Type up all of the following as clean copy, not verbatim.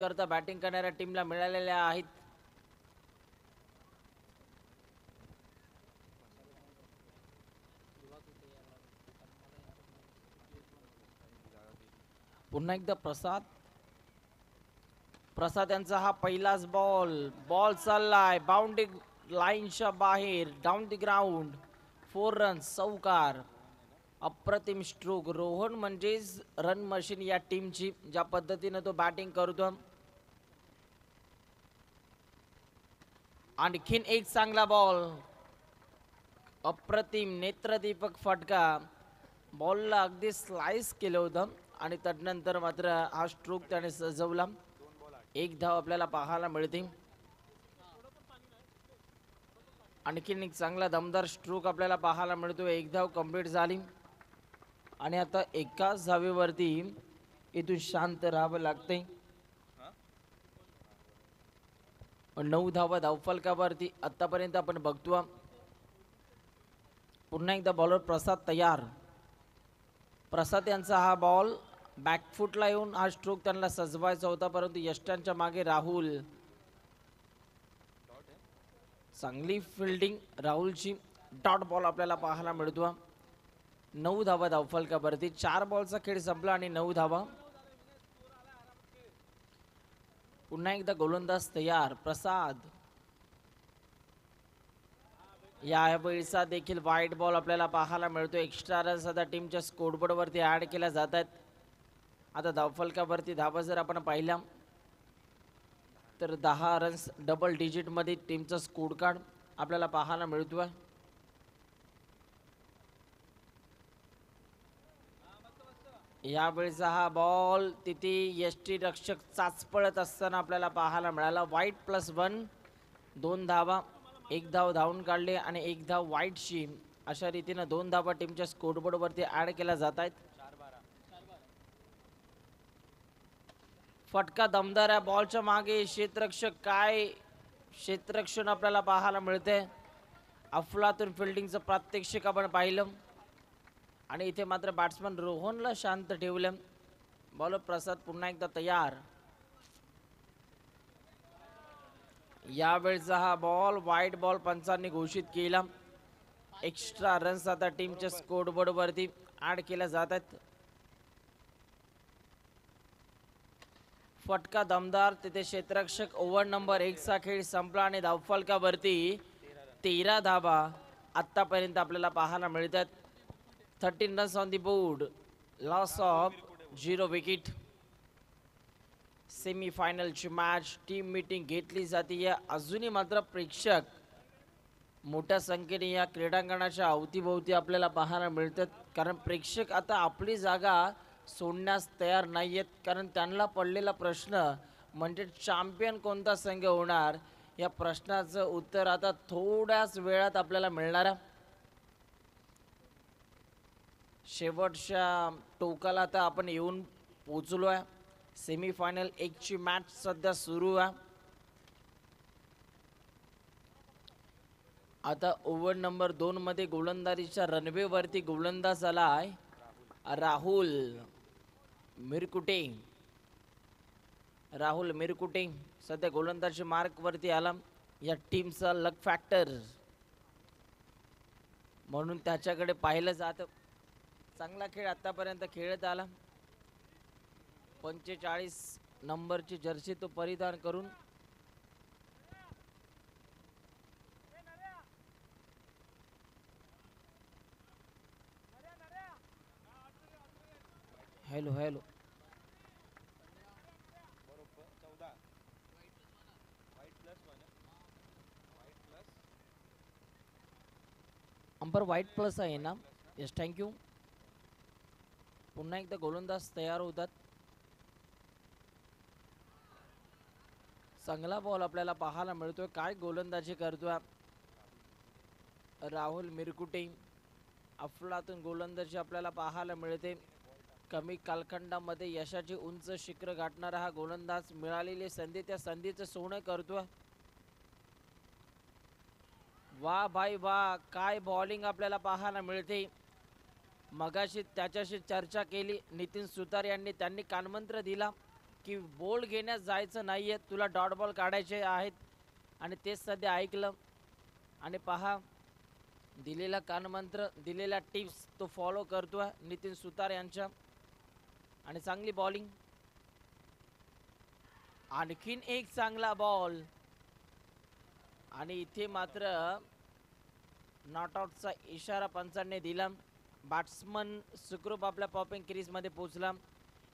करता बॅटिंग करणाऱ्या टीमला मिळालेल्या आहेत. पुन्हा एकदा प्रसाद यांचा हा पहिलाच बॉल चाललाय बाउंड्री लाईनच्या बाहेर डाऊन द ग्राउंड 4 रन्स चौकार. अप्रतिम स्ट्रोक. रोहन म्हणजेच रन मशीन या टीमची. ज्या पद्धतीने तो बॅटिंग करतो. आणखीन एक चांगला बॉल. अप्रतिम नेत्रदीपक फटका. बॉलला अगदी स्लाइस केलं होतं आणि त्यानंतर मात्र हा स्ट्रोक त्याने सजवला. एक धाव आपल्याला पाहायला मिळते. आणखीन एक चांगला दमदार स्ट्रोक आपल्याला पाहायला मिळतो. एक धाव कंप्लीट झाली आणि आता एकाच धावेवरती इथून शांत राहावं लागतंय. 9 धावा धावफलकावरती आतापर्यंत आपण बघतो. पुन्हा एकदा बॉलर प्रसाद तयार. प्रसाद यांचा हा बॉल बॅकफुटला येऊन हा स्ट्रोक त्यांना सजवायचा होता, परंतु यष्टांच्या मागे राहुल. चांगली फिल्डिंग राहुलची. डॉट बॉल आपल्याला पाहायला मिळतो. 9 धावा धावफलकावरती. 4 बॉलचा खेळ संपला आणि 9 धावा. पुन्हा एकदा गोलंदाज तयार प्रसाद. यावेळीचा देखील वाईट बॉल आपल्याला पाहायला मिळतो. एक्स्ट्रा रन्स आता टीमच्या स्कोरबोर्ड वरती ऍड केल्या जात आहेत. आता धावफलकावरती धावा जर आपण पाहिल्या तर 10 रन्स डबल डिजिट मध्ये टीमचा स्कोर कार्ड आपल्याला पाहायला मिळतोय. यावेळीचा हा बॉल तिथे यष्टी रक्षक चाचपळत असताना आपल्याला पाहायला मिळाला. वाईट +1. 2 धावा. 1 धाव धावून काढले आणि 1 धाव वाईटशी. अशा रीतीने 2 धावा टीमच्या स्कोरबोर्ड वरती ऍड केल्या जात आहेत. फटका दमदार आहे. बॉलच्या मागे क्षेत्ररक्षक. काय क्षेत्ररक्षण आपल्याला पाहायला मिळते. अफलातून फिल्डिंगचं प्रात्यक्षिक आपण पाहिलं आणि इथे मात्र बॅट्समन रोहनला शांत ठेवलं. बॉलर प्रसाद पुन्हा एकदा तयार. यावेळचा हा बॉल वाईट बॉल पंचांनी घोषित केला. एक्स्ट्रा रन्स आता टीमच्या स्कोरबोर्ड वरती ऍड केल्या जात आहेत. फटका दमदार. तिथे क्षेत्ररक्षक. ओव्हर नंबर 1 चा खेळ संपला आणि धावफलकावरती 13 धावा आतापर्यंत आपल्याला पाहायला मिळतात. 13 runs on the board. Loss of 0 wicket. Semi फायनलची मॅच टीम मीटिंग घेतली जाते. अजूनही मात्र प्रेक्षक मोठ्या संख्येने या क्रीडांगणाच्या अवतीभोवती आपल्याला पाहायला मिळतात. कारण प्रेक्षक आता आपली जागा सोडण्यास तयार नाही आहेत. कारण त्यांना पडलेला प्रश्न म्हणजे चॅम्पियन कोणता संघ होणार या प्रश्नाचं उत्तर आता थोड्याच वेळात आपल्याला मिळणार आहे. शेवटच्या टोकाला आता आपण येऊन पोचलो आहे. सेमीफायनल 1 ची मॅच सध्या सुरू आहे. आता ओव्हर नंबर 2 मध्ये गोलंदाजीच्या रनवे वरती गोलंदाज आलाय राहुल मिरकुटे. राहुल मिरकुटे सध्या गोलंदाजी मार्क वरती आला. या टीमचा लक फॅक्टर म्हणून त्याच्याकडे पाहिलं जातं. चांगला खेळ आतापर्यंत खेळत आला. 45 नंबरची जर्सी तो परिधान करून hello hello umpire white plus आहे ना. Yes thank you. पुन्हा एकदा गोलंदाज तयार होतात. चांगला बॉल आपल्याला पाहायला मिळतोय. काय गोलंदाजी करतोय राहुल मिरकुटे. अफलातून गोलंदाजी आपल्याला पाहायला मिळते. कमी कालखंडामध्ये यशाची उंच शिखर गाठणारा हा गोलंदाज मिळालेली संधी त्या संधीचं सोनं करतोय. वा भाई वा. काय बॉलिंग आपल्याला पाहायला मिळते. मगाशी त्याच्याशी चर्चा केली नितीन सुतार यांनी. त्यांनी कानमंत्र दिला की बॉल घेण्यास जायचं नाहीये, तुला डॉट बॉल काढायचे आहेत. आणि तेच सध्या ऐकलं. आणि पहा, दिलेला कानमंत्र, दिलेल्या टिप्स तो फॉलो करतोय नितीन सुतार यांच्या. आणि चांगली बॉलिंग, आणखीन एक चांगला बॉल. आणि इथे मात्र नॉट आउटचा इशारा पंचांनी दिला. बॅट्समन सुखरूप आपल्या पॉपिंग क्रीजमध्ये पोहोचला.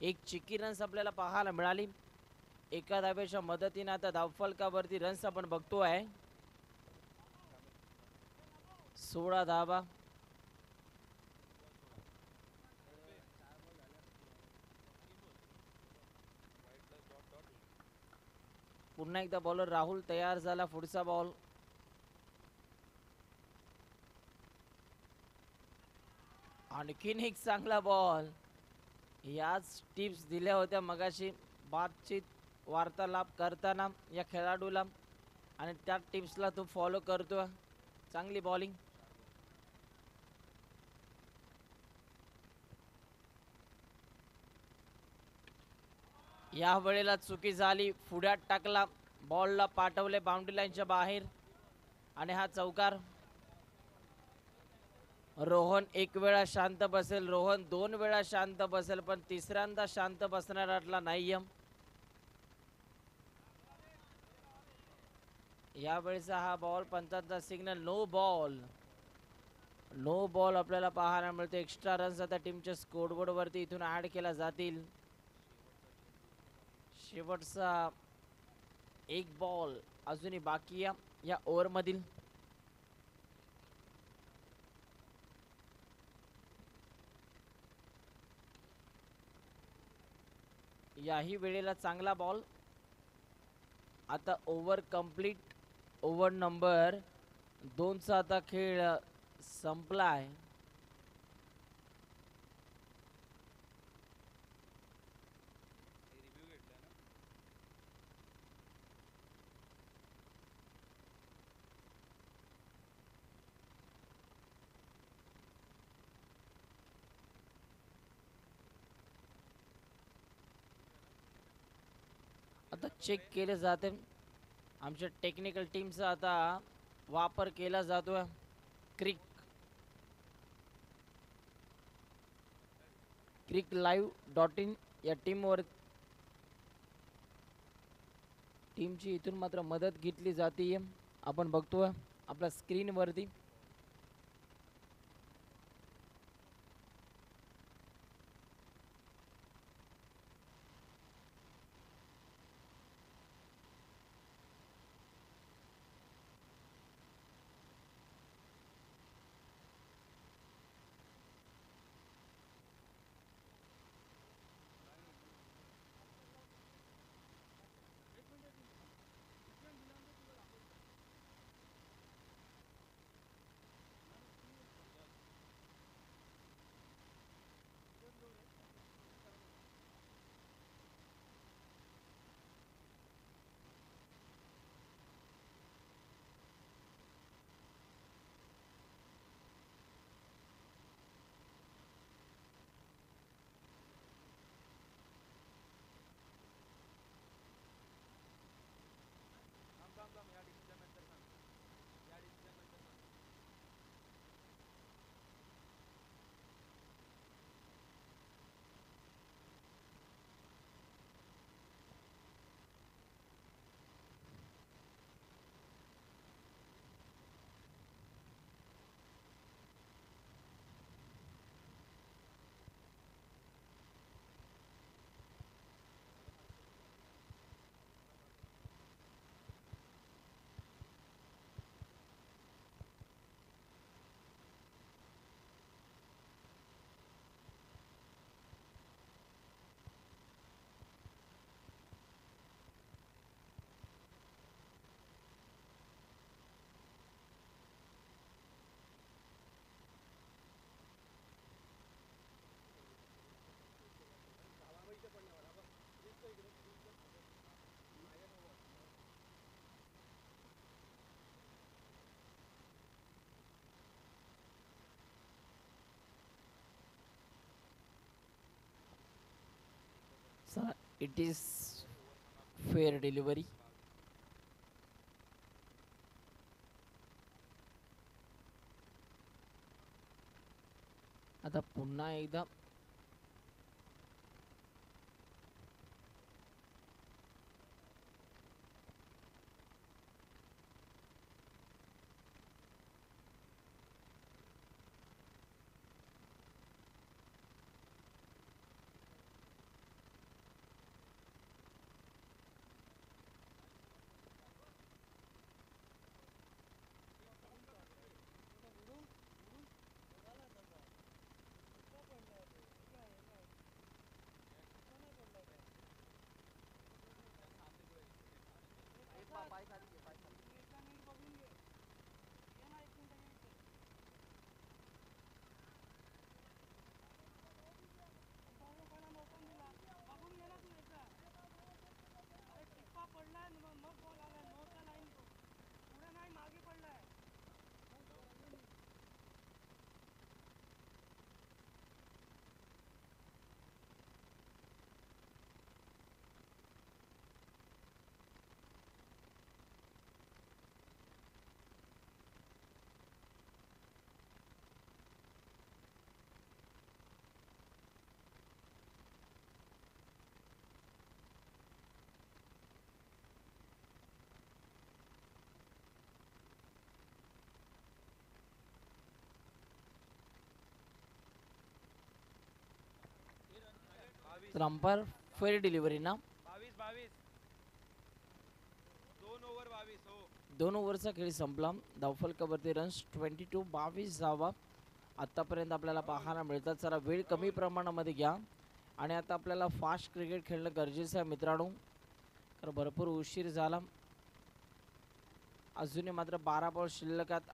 एक चिकी रन्स आपल्याला पाहायला मिळाली. एका धावेच्या मदतीने आता धावफलकावरती रन्स आपण बघतोय 16 धावा. पुन्हा एकदा बॉलर राहुल तयार झाला. पुढचा बॉल, आणखीन एक चांगला बॉल. याच टिप्स दिल्या होत्या मगाशी बातचीत वार्तालाप करताना या खेळाडूला, आणि त्या टिप्सला तो फॉलो करतोय. चांगली बॉलिंग. या वेळेला चुकी झाली, पुढ्यात टाकला, बॉलला पाठवले बाउंड्री लाईनच्या बाहेर. आणि हा चौकार. रोहन एक वेळा शांत बसेल, रोहन 2 वेळा शांत बसेल, पण तिसऱ्यांदा शांत बसणाऱ्यातला नाहीये. यावेळेचा हा बॉल पंचांचा signal no ball. No ball आपल्याला पाहायला मिळते. एक्स्ट्रा रन्स आता टीमच्या स्कोरबोर्ड वरती इथून ऍड केला जातील. शेवटचा एक बॉल अजूनही बाकी या ओव्हर मधील. याही वेळेला चांगला बॉल. आता ओव्हर कंप्लीट. ओव्हर नंबर 2चा आता खेळ संपलाय. आता चेक केले जाते. आमच्या टेक्निकल टीमचा आता वापर केला जातोय. cricklive.in या टीमवर टीमची इथून मात्र मदत घेतली जाते. आपण बघतोय आपल्या स्क्रीनवरती. It is fair delivery. आता पुन्हा एकदा तर अंपायर फेअर डिलिव्हरी ना. 2 ओव्हरचा खेळ संपला. धावफलकावरती रन्स 22, 22 धावा आतापर्यंत आपल्याला पाहायला मिळतात. जरा वेळ कमी प्रमाणामध्ये घ्या आणि आता आपल्याला फास्ट क्रिकेट खेळणं गरजेचं आहे मित्रांनो, कारण भरपूर उशीर झाला. अजूनही मात्र 12 बॉल शिल्लक आहेत.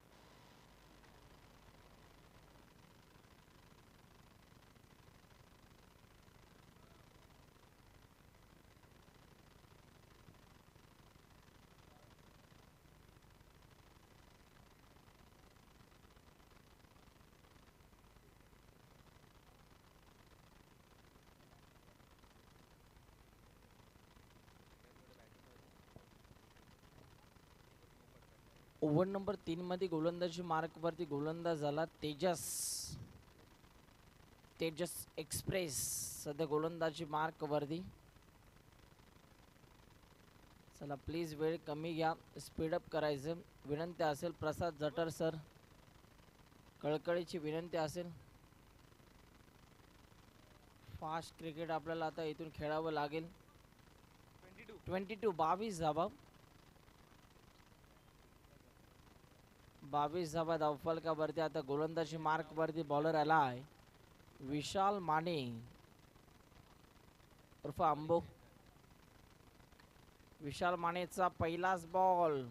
ओव्हर नंबर 3 मध्ये गोलंदाजी मार्कवरती गोलंदाज झाला तेजस एक्सप्रेस. सध्या गोलंदाजी मार्कवरती. चला प्लीज वेळ कमी घ्या, स्पीडअप करायचं विनंती असेल. प्रसाद जटर सर, कळकळीची विनंती असेल. फास्ट क्रिकेट आपल्याला आता इथून खेळावं लागेल. 22, 22 धावा. 22 धावा धावफलकावरती. आता गोलंदाजी मार्कवरती बॉलर आला आहे विशाल माने उर्फ अंबो. विशाल मानेचा पहिलाच बॉल.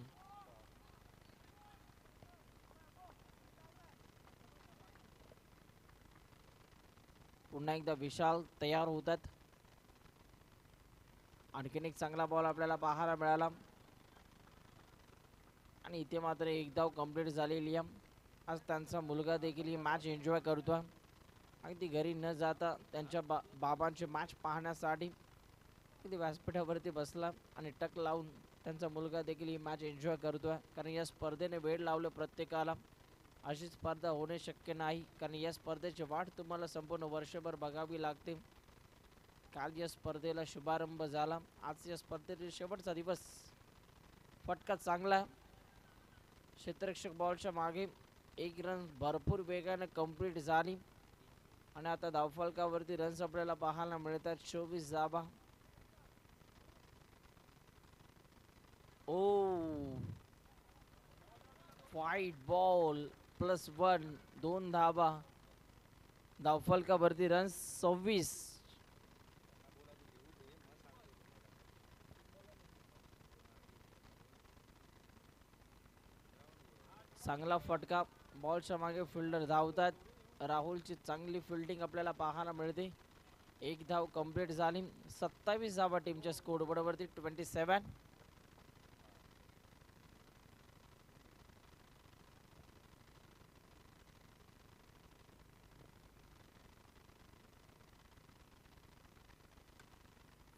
पुन्हा एकदा विशाल तयार होतात. आणखीन एक चांगला बॉल आपल्याला पाहायला मिळाला आणि इथे मात्र एक धाव कंप्लीट झालेली आहे. आज त्यांचा मुलगा देखील ही मॅच एन्जॉय करतोय. अगदी घरी न जाता त्यांच्या बाबांची मॅच पाहण्यासाठी अगदी व्यासपीठावरती बसला आणि टक लावून त्यांचा मुलगा देखील ही मॅच एन्जॉय करतोय. कारण या स्पर्धेने वेळ लावलं प्रत्येकाला. अशी स्पर्धा होणे शक्य नाही, कारण या स्पर्धेची वाट तुम्हाला संपूर्ण वर्षभर बघावी लागते. काल या स्पर्धेला शुभारंभ झाला, आज या स्पर्धेचा शेवटचा दिवस. फटका चांगला. क्षेत्ररक्षक बॉलच्या मागे एक रन भरपूर वेगाने कंप्लीट झाली आणि आता धावफलकावरती रन्स आपल्याला पाहायला मिळतात 24 धावा. ओ वाईट बॉल +1, 2 धावा. धावफलकावरती रन्स 26. चांगला फटका. बॉलच्या मागे फिल्डर धावतात. राहुलची चांगली फिल्डिंग आपल्याला पाहायला मिळते. एक धाव कंप्लीट झाली. 27 धावा टीमच्या स्कोरबोर्डवरती 27.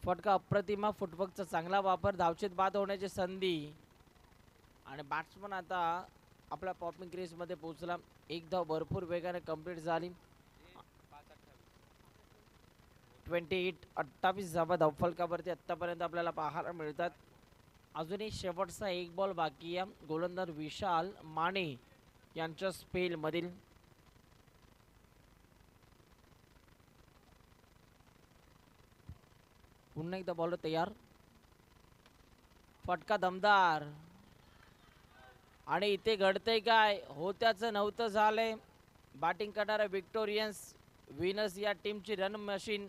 फटका अप्रतिमा, फुटवर्कचा चांगला वापर, धावचेत बाद होण्याची संधी आणि बॅट्समन आता आपल्या पॉपिंग क्रीज मध्ये पोहोचला. एक धाव भरपूर वेगाने कंप्लीट झाली. 28 धावा धावफलकावरती आतापर्यंत आपल्याला पाहायला मिळतात. अजूनही शेवटचा एक बॉल बाकी आहे. गोलंदाज विशाल माने यांच्या स्पेल मधील. पुन्हा एकदा बॉलर तयार. फटका दमदार आणि इथे घडतंय काय, होत्याचं नव्हतं झालंय. बॅटिंग करणारा विक्टोरियन्स विनर्स या टीमची रन मशीन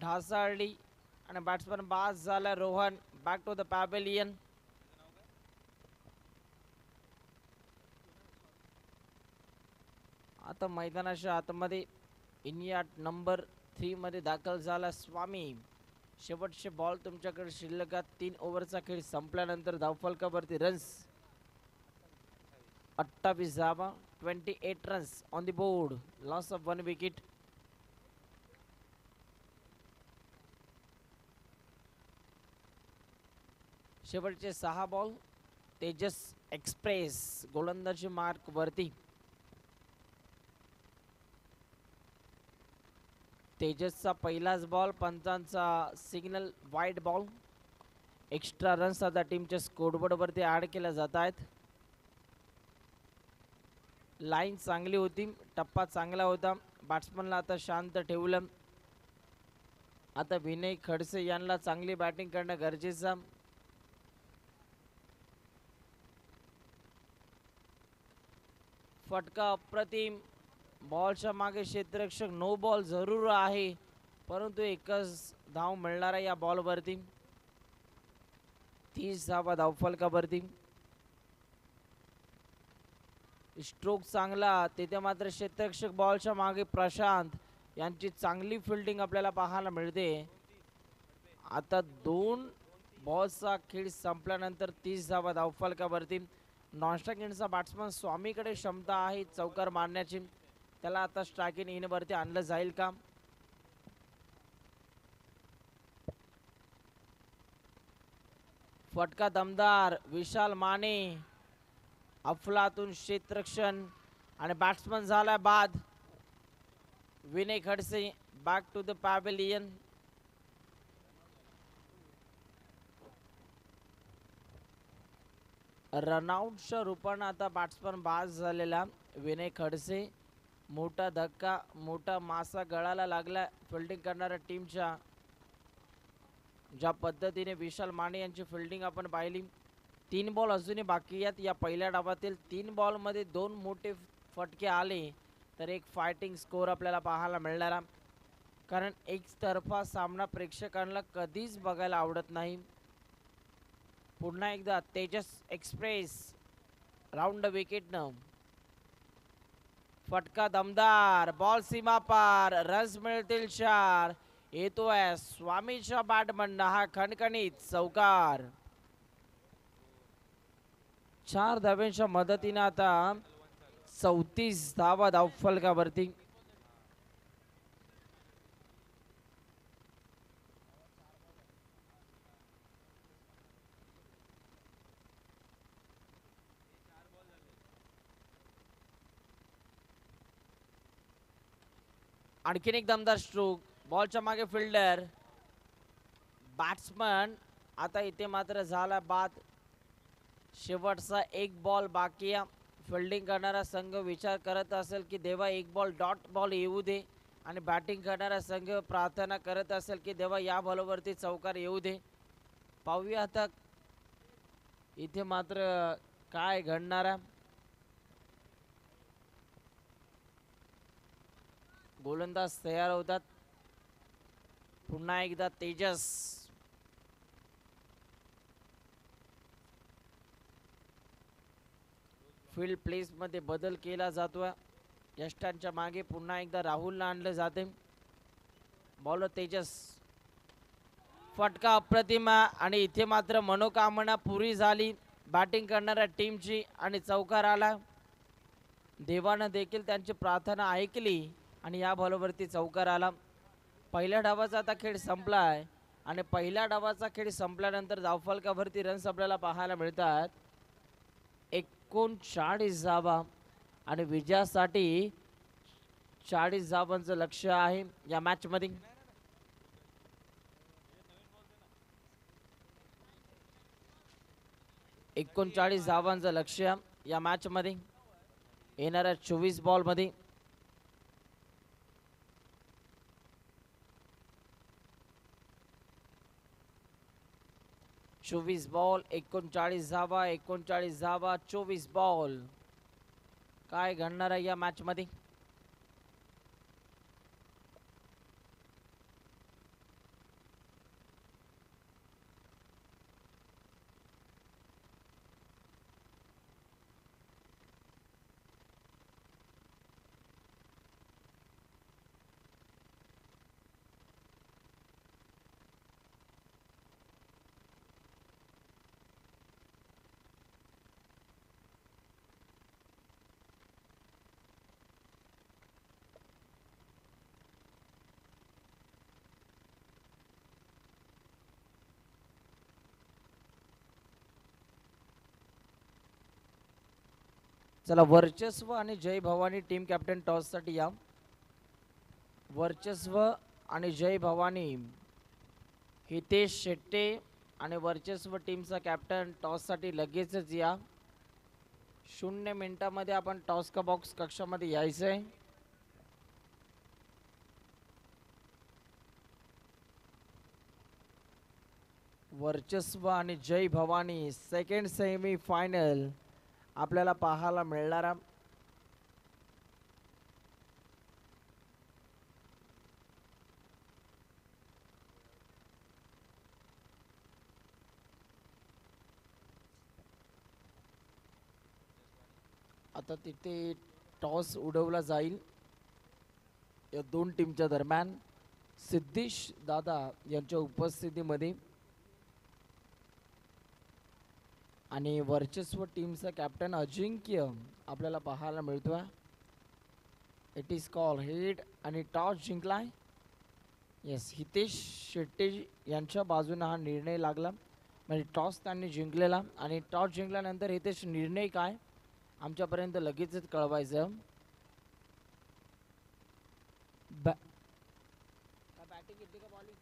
ढासाळली आणि बॅट्समन बाद झाला. Rohan back to the pavilion. आता मैदानाच्या आतमध्ये इंडिया नंबर 3 मध्ये दाखल झाला स्वामी. शेवटचे बॉल तुमच्याकडे शिल्लक. 3 ओव्हरचा खेळ संपल्यानंतर धावफलकावरती रन्स 28 धावा, 28 runs on the board, loss of 1 wicket. शेवटचे 6 बॉल तेजस एक्सप्रेस गोलंदाजी मार्क वरती. तेजसचा पहिलाच बॉल, पंचांचा signal wide ball. Extra runs आता टीमच्या स्कोरबोर्ड वरती ऍड केल्या जात आहेत. लाईन चांगली होती, टप्पा चांगला होता. बॅट्समनला आता शांत ठेवलं. आता विनय खडसे यांना चांगली बॅटिंग करणं गरजेचं. फटका अप्रतिम. बॉलच्या मागे क्षेत्ररक्षक, नो बॉल जरूर आहे, परंतु एकच धाव मिळणार आहे या बॉलवरती. 30 धावा धावफलकावरती. स्ट्रोक चांगला, तिथे मात्र क्षेत्ररक्षक बॉलच्या मागे प्रशांत यांची चांगली फिल्डिंग आपल्याला पाहायला मिळते. आता 2 बॉल्सचा खेळ संपल्यानंतर 30 धावा धावफलकावरती. नॉनस्ट्राइक एंडचा बॅट्समन स्वामीकडे क्षमता आहे चौकार मारण्याची. त्याला आता स्ट्रायकिंग इन वरती आणलं जाईल का. फटका दमदार. विशाल माने, अफलातून क्षेत्ररक्षण आणि बॅट्समन झाला बाद. Vinay Khadse back to the pavilion. रनआउटच्या रूपाने आता बॅट्समन बाद झालेला विनय खडसे. मोठा धक्का, मोठा मासा गळाला लागला फिल्डिंग करणाऱ्या टीमच्या. ज्या पद्धतीने विशाल माने यांची फिल्डिंग आपण पाहिली. 3 बॉल अजूनही बाकी आहेत. या पहिल्या डावातील 3 बॉलमध्ये 2 मोठे फटके आले तर एक फायटिंग स्कोर आपल्याला पाहायला मिळणार. कारण एकतर्फा सामना प्रेक्षकांना कधीच बघायला आवडत नाही. पुन्हा एकदा तेजस एक्सप्रेस राऊंड विकेटनं. फटका दमदार, बॉल सीमा पार, रन्स मिळतील 4. येतोय स्वामीच्या बॅटमधनं हा खणखणीत चौकार. 4 धाव्यांच्या मदतीने आता 34 धावा धावफलकावरती. आणखीन एक दमदार स्ट्रोक, बॉलच्या मागे फिल्डर. बॅट्समन आता इथे मात्र झाला बाद. शेवटचा एक बॉल बाकी आहे. फिल्डिंग करणारा संघ विचार करत असेल की देवा एक बॉल डॉट बॉल येऊ दे, आणि बॅटिंग करणारा संघ प्रार्थना करत असेल की देवा या बॉलवरती चौकार येऊ दे. पाहूया आता इथे मात्र काय घडणार आहे. गोलंदाज तयार होतात. पुन्हा एकदा तेजस. फील्ड प्लेस मध्ये बदल केला जातोय. यष्टांच्या मागे पुन्हा एकदा राहुलला आणलं जाते. बॉलर तेजस. फटका अप्रतिमा आणि इथे मात्र मनोकामना पुरी झाली बॅटिंग करणाऱ्या टीमची आणि चौकार आला. देवानं देखील त्यांची प्रार्थना ऐकली आणि या बॉलवरती चौकार आला. पहिल्या डावाचा आता खेळ संपलाय आणि पहिल्या डावाचा खेळ संपल्यानंतर धावफलकावरती रन्स आपल्याला पाहायला मिळतात 39 धावा आणि विजयासाठी 40 धावांचं लक्ष्य आहे या मॅच मध्ये. 39 धावांचं लक्ष्य या मॅच मध्ये येणाऱ्या 24 बॉल मध्ये. चोवीस बॉल 39 धावा 39 धावा 24 बॉल. काय घडणार आहे या मॅच मध्ये. चला वर्चस्व आणि जय भवानी टीम कॅप्टन टॉस साठी या. वर्चस्व आणि जय भवानी हितेश शेट्टे आणि वर्चस्व टीमचा कॅप्टन टॉस साठी लगेचच या. 0 मिनिटांमध्ये आपण टॉस का बॉक्स कक्षामध्ये यायचंय. वर्चस्व आणि जय भवानी सेकंड सेमी फायनल आपल्याला पाहायला मिळणारा. आता तिथे टॉस उडवला जाईल या दोन टीमच्या दरम्यान. सिद्धेश दादा यांच्या उपस्थितीमध्ये आणि वर्चस्व टीमचा कॅप्टन अजिंक्य आपल्याला पाहायला मिळतोय. इट इज कॉल हेड आणि टॉस जिंकलाय. येस हितेश शेट्टे यांच्या बाजूने हा निर्णय लागला म्हणजे टॉस त्यांनी जिंकलेला आणि टॉस जिंकल्यानंतर हितेश निर्णय काय आमच्यापर्यंत लगेचच कळवायचं. बॅटिंग किती का बॉलिंग.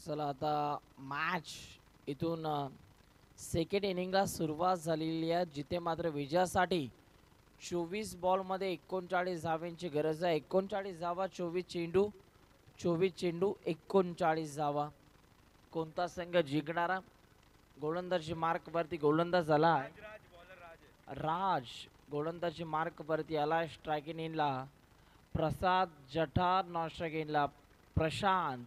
चला आता मॅच इथून सेकंड इनिंगला सुरुवात झालेली आहे जिथे मात्र विजयासाठी 24 बॉलमध्ये 39 धावांची गरज आहे. 39 धावा 24 चेंडू 39 धावा. कोणता संघ जिंकणारा. गोलंदाजी मार्क वरती गोलंदाज आला. राज गोलंदाजी मार्क वरती आला. स्ट्रायकिंग इनला प्रसाद जठार. नॉन स्ट्रायकिंग इनला प्रशांत.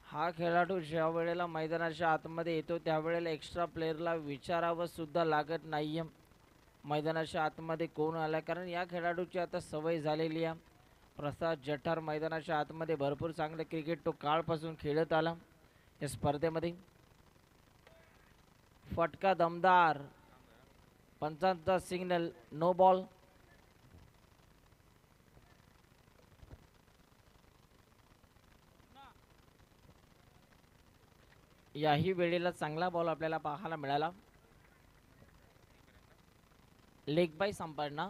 हा खेळाडू ज्या वेळेला मैदानाच्या आतमध्ये येतो त्यावेळेला एक्स्ट्रा प्लेयरला विचारावं सुद्धा लागत नाहीये मैदानाच्या आतमध्ये कोण आला, कारण या खेळाडूची आता सवय झालेली आहे. प्रसाद जठार मैदानाच्या आतमध्ये भरपूर चांगले क्रिकेट तो काळपासून खेळत आला या स्पर्धेमध्ये. फटका दमदार. पंचांचा सिग्नल नो बॉल. याही वेळेला चांगला बॉल आपल्याला पाहायला मिळाला. लेग बाय संपन्न.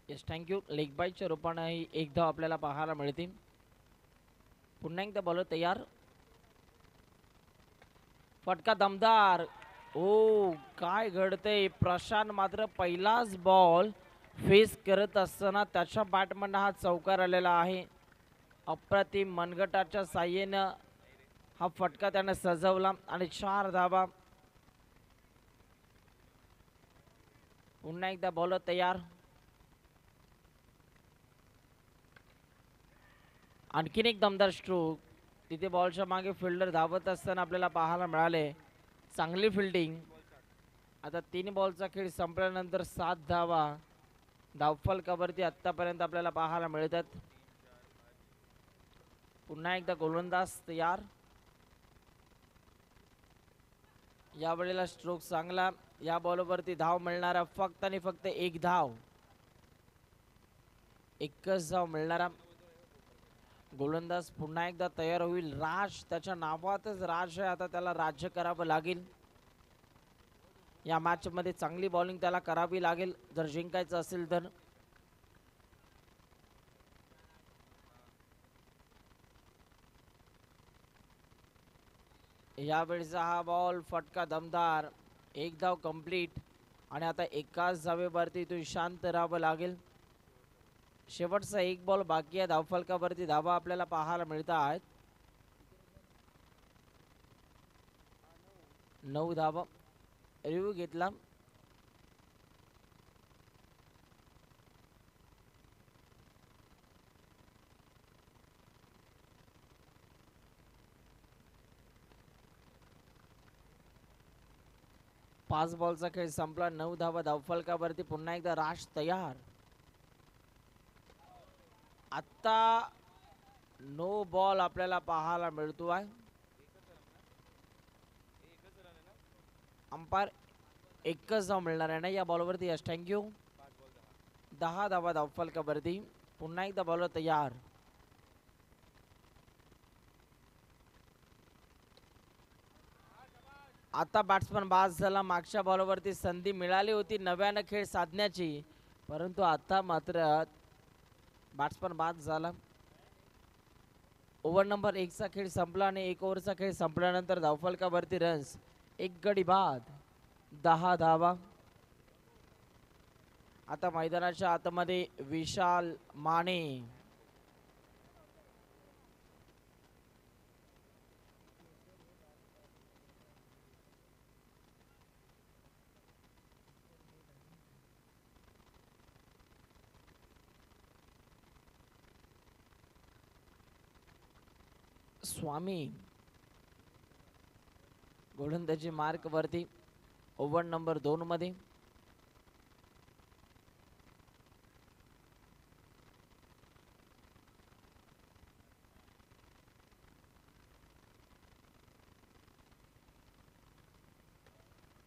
Yes thank you. लेग बायच्या रूपाने एक धाव आपल्याला पाहायला मिळते. पुन्हा एकदा बॉलर तयार. फटका दमदार. ओ काय घडतंय. प्रशांत मात्र पहिलाच बॉल फेस करत असताना त्याच्या बॅटमधून हा चौकार आलेला आहे. अप्रतिम मनगटाच्या साह्यानं हा फटका त्याने सजवला आणि 4 धावा. पुन्हा एकदा बॉलर तयार. आणखीन एक दमदार स्ट्रोक. तिथे बॉलच्या मागे फिल्डर धावत असताना आपल्याला पाहायला मिळाले. चांगली फिल्डिंग. आता 3 बॉलचा खेळ संपल्यानंतर 7 धावा धावफलकावरती आतापर्यंत आपल्याला पाहायला मिळतात. पुन्हा एकदा गोलंदाज तयार. या वेळेला स्ट्रोक चांगला. या बॉलवरती धाव मिळणारा फक्त आणि फक्त एक धाव. एकच धाव मिळणारा. गोलंदाज पुन्हा एकदा तयार होईल. राज त्याच्या नावातच राज आहे. आता त्याला राज्य करावं लागेल. या मॅच मध्ये चांगली बॉलिंग त्याला करावी लागेल जर जिंकायचं असेल तर. यावेळेचा हा बॉल फटका दमदार. एक धाव कंप्लीट आणि आता एकाच धावेवरती तो शांत राहावं लागेल. शेवटचा एक बॉल बाकी आहे. धावफलकावरती धावा आपल्याला पाहायला मिळत आहेत. 9 धावा. रिव्ह्यू घेतला. पाच बॉलचा खेळ संपला. 9 धावा धावफलकावरती. पुन्हा एकदा राज तयार. आता नो बॉल आपल्याला पाहायला मिळतो आहे. अंपायर एकच धाव मिळणार आहे ना या बॉलवरती. Yes thank you. 10 धावा धावफलकावरती. पुन्हा एकदा बॉलर तयार. आता बॅट्समन बाद झाला. मागच्या बॉलवरती संधी मिळाली होती नव्यानं खेळ साधण्याची, परंतु आता मात्र बॅट्समन बाद झाला. ओव्हर नंबर 1 चा खेळ संपला आणि 1 ओव्हरचा खेळ संपल्यानंतर धावफलकावरती रन्स 1 गडी बाद. 10 धावा. आता मैदानाच्या आतमध्ये विशाल माने. स्वामी गोलंदाजी मार्क वरती ओव्हर नंबर 2 मध्ये.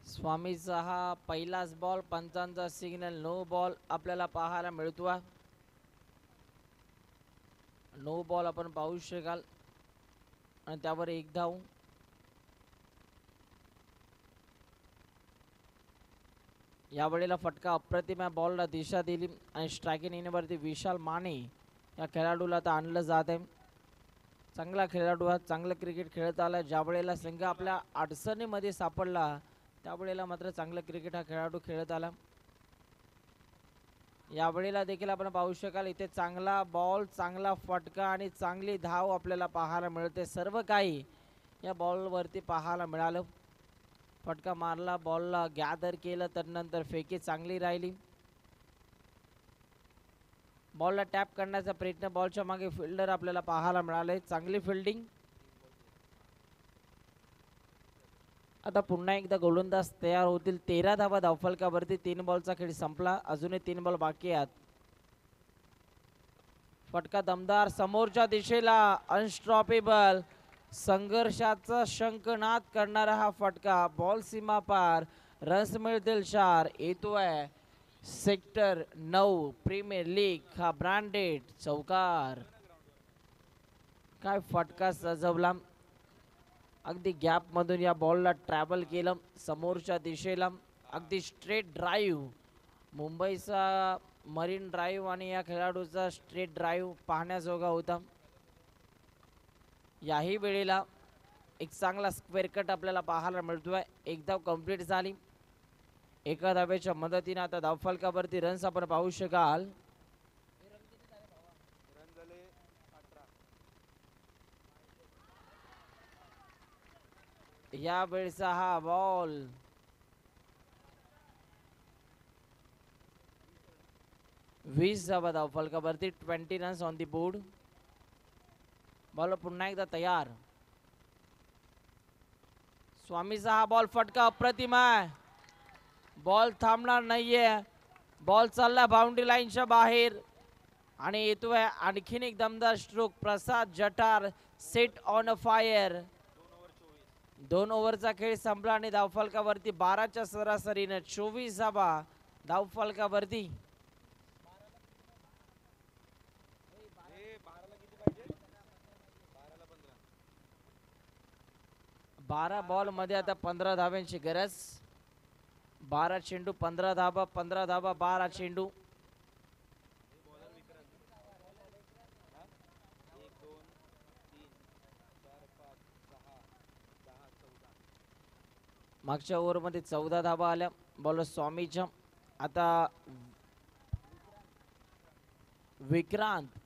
स्वामीचा हा पहिलाच बॉल. पंचांचा सिग्नल नो बॉल आपल्याला पाहायला मिळतो. नो बॉल आपण पाहू शकाल आणि त्यावर एक धाव. यावेळेला फटका अप्रतिम बॉलला दिशा दिली आणि स्ट्रायकिंग इनवरती विशाल माने या खेळाडूला आता आणलं जात आहे. चांगला खेळाडू हा. चांगलं क्रिकेट खेळत आला. ज्या वेळेला संघ आपल्या अडचणीमध्ये सापडला त्यावेळेला मात्र चांगलं क्रिकेट हा खेळाडू खेळत आला. यावेळेला देखील आपण पाहू शकाल इथे चांगला बॉल, चांगला फटका आणि चांगली धाव आपल्याला पाहायला मिळते. सर्व काही या बॉलवरती पाहायला मिळालं. फटका मारला, बॉलला गॅदर केलं, त्यानंतर फेकी चांगली राहिली. बॉलला टॅप करण्याचा प्रयत्न. बॉलच्या मागे फिल्डर आपल्याला पाहायला मिळाले. चांगली फिल्डिंग. आता पुन्हा एकदा गोलंदाज तयार होतील. 13 धावा धावफलकावरती. 3 बॉलचा खेळ संपला. अजूनही 3 बॉल बाकी आहेत. फटका दमदार. समोरच्या दिशेला अनस्टॉपेबल संघर्षाचा शंखनाद करणारा हा फटका. बॉल सीमा पार. रन्स मिळतील 4. येतोय सेक्टर 9 प्रीमियर लीग हा ब्रँडेड चौकार. काय फटका सजवला. अगदी गॅप मधून या बॉलला ट्रॅव्हल केलं समोरच्या दिशेला. अगदी स्ट्रेट ड्राईव्ह. मुंबईचा मरीन ड्राईव्ह आणि या खेळाडूचा स्ट्रेट ड्राईव्ह पाहण्याजोगा होता. याही वेळेला एक चांगला स्क्वेअर कट आपल्याला पाहायला मिळतोय. एक धाव कंप्लीट झाली. एका धावेच्या मदतीने आता धावफलकावरती रन्स आपण पाहू शकाल. या वेळचा हा बॉल वीस धावा धावफलकावरती. 20 runs on the board. Ball पुन्हा एकदा तयार. स्वामीचा हा बॉल फटका अप्रतिम आहे. बॉल थांबणार नाहीये. बॉल चालला बाउंड्री लाईनच्या बाहेर आणि येतोय आणखीन एक दमदार stroke. Prasad Jathar set on a fire. 2 ओव्हरचा खेळ संपला आणि धावफलकावरती 12च्या सरासरीने 24 धावा धावफलकावरती. 12 बॉल मध्ये आता 15 धाव्यांची गरज. 12 चेंडू 15 धावा, 15 धावा 12 चेंडू. मागच्या ओव्हरमध्ये 14 धावा आल्या बॉलर स्वामीच्या. आता विक्रांत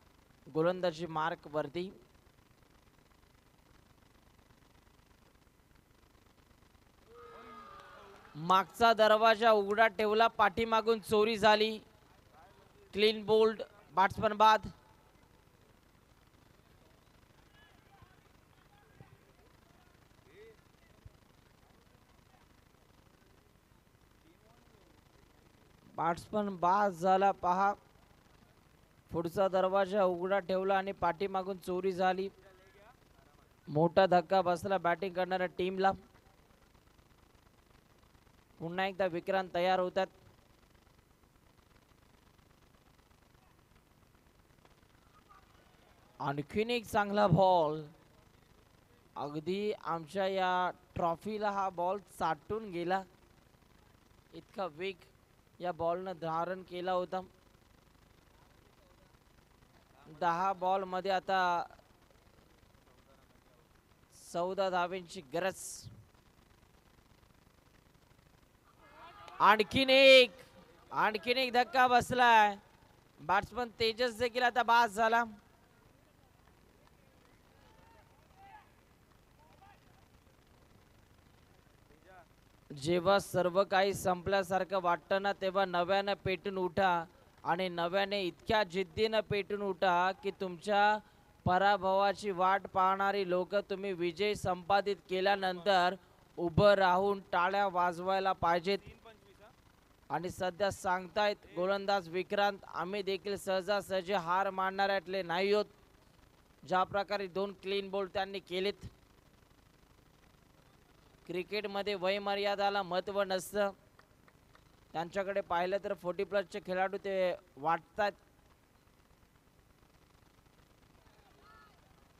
गोलंदाजी मार्क वरती. मागचा दरवाजा उघडा ठेवला, पाठीमागून चोरी झाली. क्लीन बोल्ड, बॅट्समन बाद. बॅट्समन बाद झाला. पहा, पुढचा दरवाजा उघडा ठेवला आणि पाठीमागून चोरी झाली. मोठा धक्का बसला बॅटिंग करणाऱ्या टीमला. पुन्हा एकदा विक्रांत तयार होतात. आणखीन एक चांगला बॉल. अगदी आमच्या या ट्रॉफीला हा बॉल चाटून गेला, इतका वेग या बॉलनं धारण केला होता. 10 बॉल मध्ये आता 14 धाव्यांची गरज. आणखीन एक धक्का बसलाय. बॅट्समन तेजस देखील आता बाद झाला. जेव्हा सर्व काही संपल्यासारखं वाटतं ना, तेव्हा नव्यानं पेटून उठा आणि नव्याने इतक्या जिद्दीनं पेटून उठा की तुमच्या पराभवाची वाट पाहणारी लोक तुम्ही विजय संपादित केल्यानंतर उभं राहून टाळ्या वाजवायला पाहिजेत. आणि सध्या सांगतायत गोलंदाज विक्रांत, आम्ही देखील सहजासहजी हार मानणाऱ्यातले नाही आहोत. ज्या प्रकारे 2 क्लीन बोल्ड त्यांनी केलेत. क्रिकेटमध्ये वय मर्यादाला महत्त्व नसतं. त्यांच्याकडे पाहिलं तर 40+ खेळाडू ते वाटतात.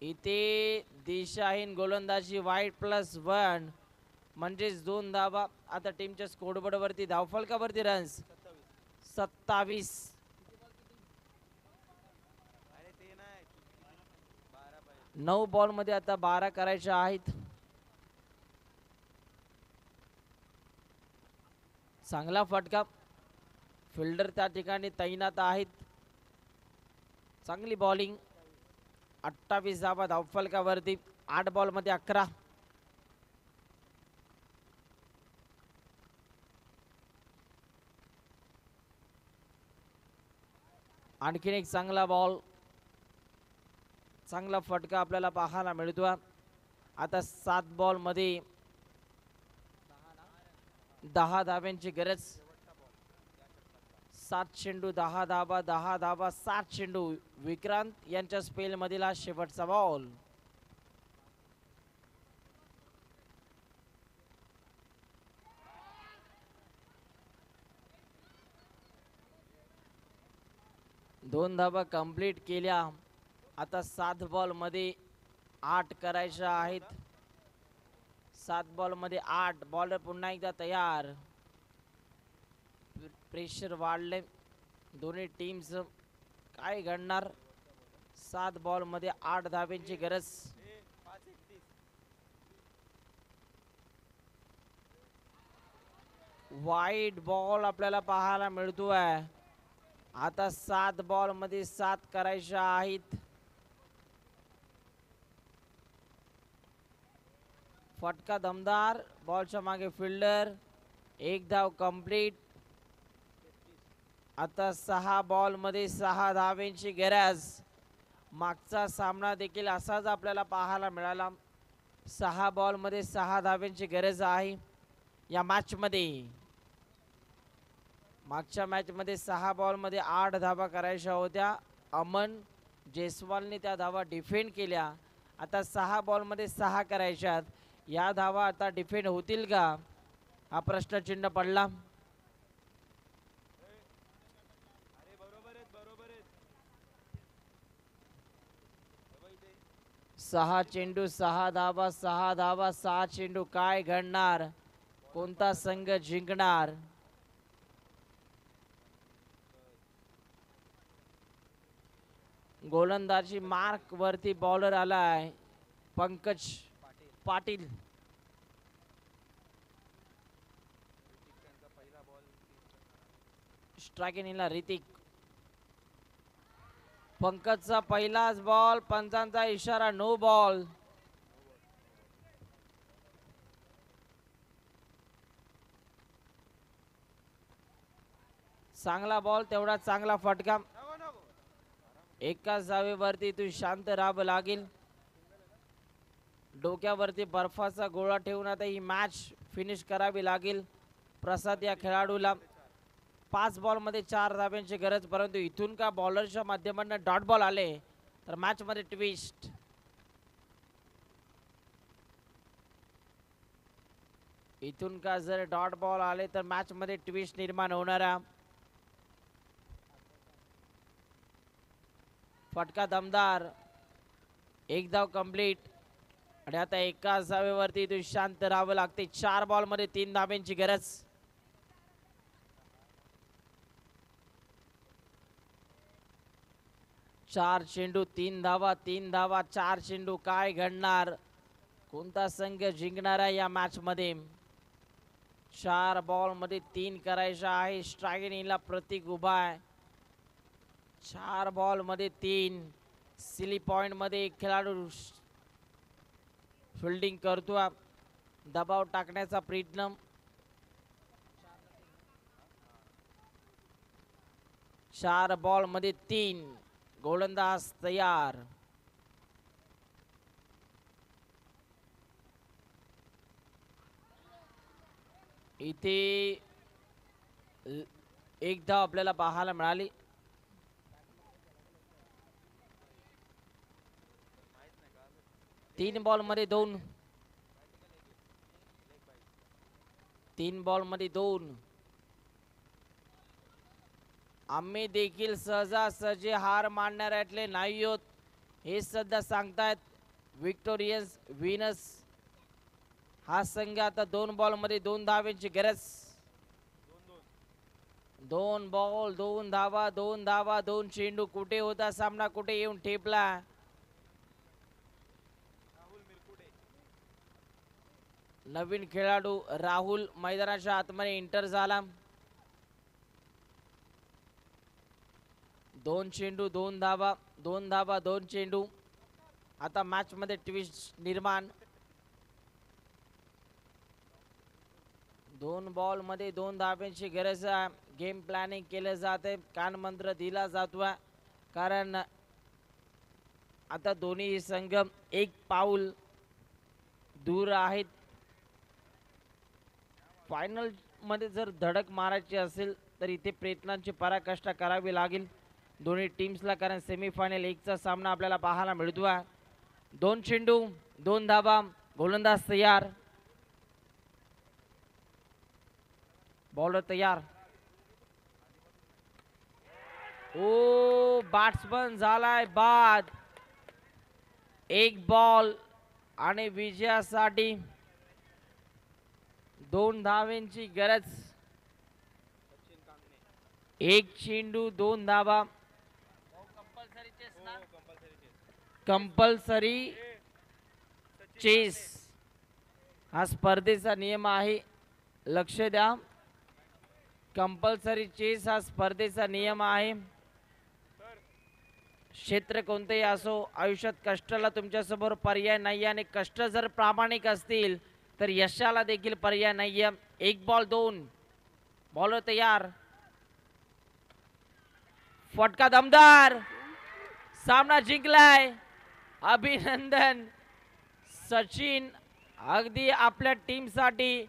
इथे दिशाहीन गोलंदाजी वाईट +1 म्हणजेच 2 धावा. आता टीमच्या स्कोरबोर्ड वरती धावफलकावरती रन्स 27. 9 बॉल मध्ये आता 12 करायच्या आहेत. चांगला फटका. फिल्डर त्या ठिकाणी तैनात आहेत. चांगली बॉलिंग. 28 धावा धावफलकावरती. 8 बॉल मध्ये 11. आणखीन एक चांगला बॉल, चांगला फटका आपल्याला पाहायला मिळतो. आता 7 बॉल मध्ये 10 धाव्यांची गरज. 7 चेंडू 10 धावा, 10 धावा 7 चेंडू. विक्रांत यांच्या स्पेल मधील हा शेवटचा बॉल. दोन धावा कंप्लीट केल्या. आता 7 बॉल मध्ये 8 करायच्या आहेत. 7 बॉल मध्ये 8. बॉलर पुन्हा एकदा तयार. प्रेशर वाढले दोन्ही टीम्स. काय घडणार? 7 बॉल मध्ये 8 धाव्यांची गरज. वाईट बॉल आपल्याला पाहायला मिळतोय. आता 7 बॉल मध्ये 7 करायच्या आहेत. फटका दमदार. बॉलच्या मागे फिल्डर. 1 धाव कंप्लीट. आता 6 बॉल मध्ये 6 धाव्यांची गरज. मागचा सामना देखील असाच आपल्याला पाहायला मिळाला. 6 बॉल मध्ये 6 धाव्यांची गरज आहे या मॅच मध्ये. मागच्या मॅच मध्ये 6 बॉल मध्ये 8 धावा करायच्या होत्या. अमन जयस्वालने त्या धावा डिफेंड केल्या. आता 6 बॉलमध्ये 6 करायच्यात. या धावा आता डिफेंड होतील का हा प्रश्नचिन्ह पडला. 6 चेंडू 6 धावा 6 धावा 6 चेंडू. काय घडणार, कोणता संघ जिंकणार. गोलंदाजी मार्क वरती बॉलर आलाय पंकज पाटील. स्ट्रायकिंगला ऋतिक. पंकजचा पहिलाच बॉल, पंचांचा इशारा नो बॉल. चांगला बॉल, तेवढा चांगला फटका. एकाच धावेवरती तू शांत राहावं लागेल. डोक्यावरती बर्फाचा गोळा ठेवून आता ही मॅच फिनिश करावी लागेल प्रसाद या खेळाडूला. 5 बॉलमध्ये 4 धाब्यांची गरज, परंतु इथून का बॉलरच्या माध्यमातून डॉट बॉल आले तर मॅच मध्ये ट्विस्ट. इथून का जर डॉट बॉल आले तर मॅच मध्ये ट्विस्ट निर्माण होणारा. फटका दमदार, एक धाव कंप्लीट. आणि आता एकाच धावेवरती तू शांत राहावं लागते. 4 बॉलमध्ये 3 धाब्यांची गरज. चार चेंडू 3 धावा 3 धावा 4 चेंडू. काय घडणार, कोणता संघ जिंकणार आहे या मॅच मध्ये. 4 बॉल मध्ये 3 करायचा आहे. स्ट्रायकिंगला प्रतीक उभा आहे. 4 बॉल मध्ये 3. सिली पॉइंट मध्ये एक खेळाडू फिल्डिंग करतो. दबाव टाकण्याचा प्रयत्न. 4 बॉल मध्ये 3. गोलंदाज तयार. इथे एक धाव आपल्याला पाहायला मिळाली. तीन बॉल मध्ये 2. 3 बॉल मध्ये 2. आम्ही देखील सहजासहजी हार मानणाऱ्यातले नाही आहोत हे सध्या सांगतायत विक्टोरियस विनस हा संघ. आता 2 बॉल मध्ये 2 धावांची गरज. 2 बॉल 2 धावा 2 धावा 2 चेंडू. कुठे होता सामना, कुठे येऊन ठेपला. नवीन खेळाडू राहुल मैदानाच्या आतमध्ये एंटर झाला. 2 चेंडू 2 धावा 2 धावा 2 चेंडू. आता मॅच मध्ये ट्विस्ट निर्माण. 2 बॉल मध्ये 2 धाब्यांची गरज आहे. गेम प्लॅनिंग केले जाते, कानमंत्र दिला जातो, कारण आता दोन्ही संघ एक पाऊल दूर आहेत. फायनल मध्ये जर धडक मारायची असेल तर इथे प्रयत्नांची पराकाष्ठा करावी लागेल दोन्ही टीम्सला, कारण सेमीफायनल 1चा सामना आपल्याला पाहायला मिळतो. 2 चेंडू 2 धावा. गोलंदाज तयार. बॉलर तयार. ओ बॅट्समन झालाय बाद. 1 बॉल आणि विजयासाठी 2 धावांची गरज. 1 चेंडू 2 धावा. कंपल्सरी चेस हा स्पर्धेचा नियम आहे, लक्ष द्या. कंपल्सरी चेस हा स्पर्धेचा नियम आहे. क्षेत्र कोणतेही असो, आयुष्यात कष्टाला तुमच्यासमोर पर्याय नाही आणि कष्ट जर प्रामाणिक असतील तर यशाला देखील पर्याय नाहीये. 1 बॉल 2. बॉलर तयार. फटका दमदार. सामना जिंकलाय. अभिनंदन सचिन. अगदी आपल्या टीमसाठी